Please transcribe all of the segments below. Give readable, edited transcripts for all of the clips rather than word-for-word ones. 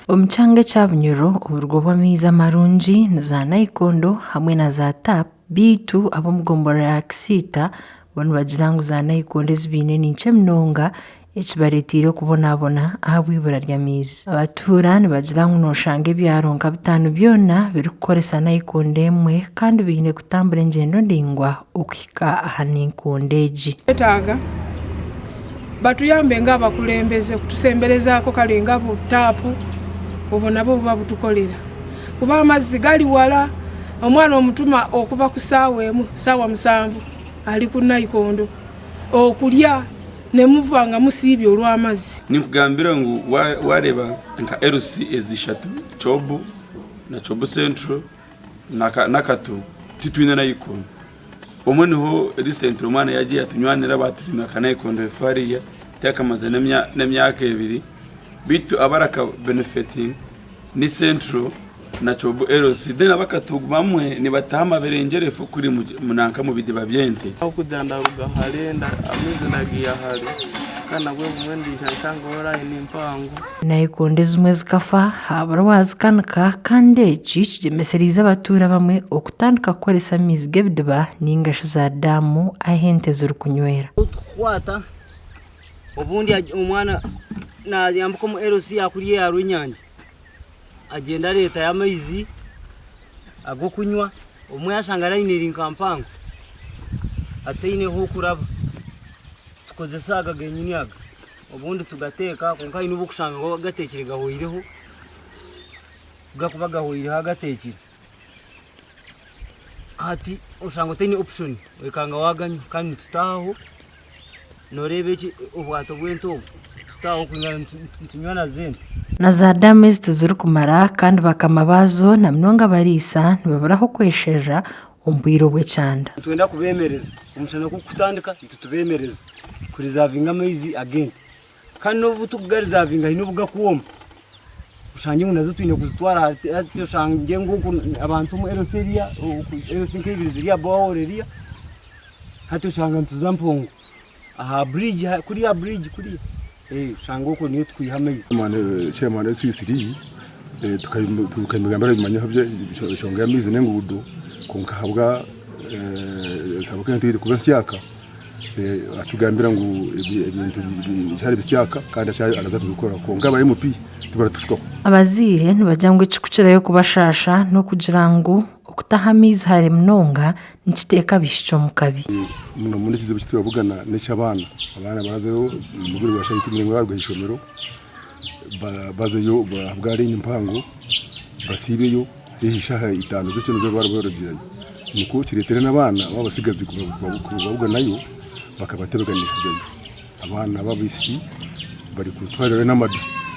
Omukyanga kyabunyoro oburgo bw'amaizi amarungi na za nayikondo hamwe na za tap bitu ab'omugombora ya Kisiita bo nibagira ngu za nayikondo ezibaine ninkye munonga ekibareetiire kubonaabona aha bw'ibura ry'amaizi. Abatuura nibagira ngu nooshanga ebyaro nka 5 byona birikukoresa nayikondo emwe kandi biine kutambura engyendo ndingwa okuhika aha nayikondo egi. Etaaga batuyambe ng'abakulembeze kutusemberezaako kale nga butaapu obwo nabo buba butukolera kuba amazzi gali wala. Omwana omutuma okuva ku ssaawa emu ssaawa 7 ali ku nayikondo okulya ne muva nga musiibye olw'amazzi. Nikugambira ngu wareba nka LC ezishatu Chobo na Chobo Central na Kato titwine nayikondo. Omwe niho recently omwana yagiye atunywanira baturi na kanayikondo efariya tekamaze n'emyaka 2 bitu abaraka benefiting ni Central na Chobo LC dena bakatugu bamwe ni batama berengerefu kuri munanka mu bidiba byente okudandaruga harenda amize nagiya hali kana gwe mwendi cyangwa ora nimpango nayikondo zimwe zikafa abarwazi kanaka kandi eki kigemeseriza abatura bamwe okutandika kukoresa amaizi g'ebidiba ningashi za damu ahente ziri kunywera. Kwata obundi omwana nayambuka mu LC yakuriye ya Runyanja agenda leta y'amaizi ago kunywa omwe yashangara ine kampango ataine ho kuraba tukozesa agagenyini aga obundi tugateka konka ine bukushanga ngo gatekere gahoyireho gakuba gahoyireho agatekere ati ushango taine option wekanga waganya kandi tutaho norebe ki obwato bwento tutaho kunyana ntinywana zene na za damu ezi ziri kumara kandi bakama bazo na mnonga barisa nibaburaho kwesherera ombwiro bw'ekyanda. Twenda kubemereza omushana kukutandika tutubemereza kurizavinga amaizi again kandi no butugarizavinga hino bugakuwoma ushange ngo nazo twine kuzitwara tushange ngo abantu mu eroseria erosinke ziriya baworeria hatushanga ntuzampongo aha bridge kuri ya bridge kuri shango ko niyo twihamayize chairman CCD tukayimigambara bimanyaho byo shonga yamize nengudo konkahabwa sabuka ntiri kubasyaka atugambira ngo ibintu byari bisyaka kandi araza kubikora konka ba MP tubaratufuka abazire nibajyangwe cikukirayo kubashasha no kugira ngo okutaha amaizi hari munonga nikiteka bishico mukabi muno muri kizibu kitubagana n'ecyabana abana barazeho umuguru bashayite imirimo yarwo hishomero bazeyo bwari impango basibeyo yihisha 5 zo cyo baraborogira niko kiretere n'abana babasigazi kubabwa nayo bakabatebeganisigaye abana babisi bari kutwarira n'amadu.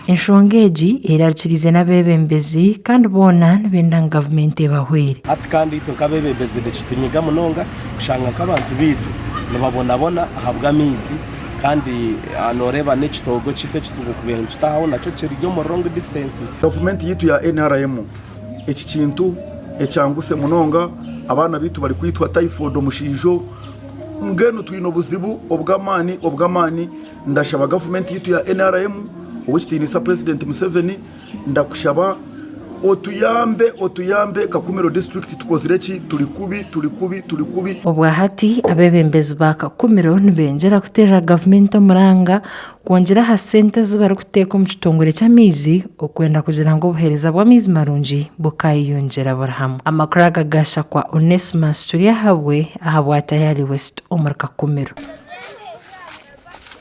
Enshonga egi erakirize n'abebembezi kandi bona nibenda gavumenti bahwere ati kandi tukabebembezi dekitunyiga munonga kushanga nk'abantu bitu nibabonabona ahabwa amaizi kandi anoreba n'ekitogo kito kitugukubera tutaho naco kiri ryo mu long distance. Gavumenti yitu ya NRM eki kintu ecyanguse munonga abana bitu bari kwitwa typhoid mushijo ngeno twino buzibu obwamani ndashaba gavumenti yitu ya NRM uwikitinisa President Museveni ndakushaba otuyambe Kakumiro district tukozireki turi kubi obwahati abebembezi ba Kakumiro nibenjera kuterera gavumenti omuranga kwongera ha sente zibari kuteka mu kitongore cy'amaizi okwenda kugira ngo obuhereza bw'amaizi marungi bukayiyongera burahamu. Amakuru agagasha kwa Onesmus turi yahabwe ahabwa tayari West omuri Kakumiro.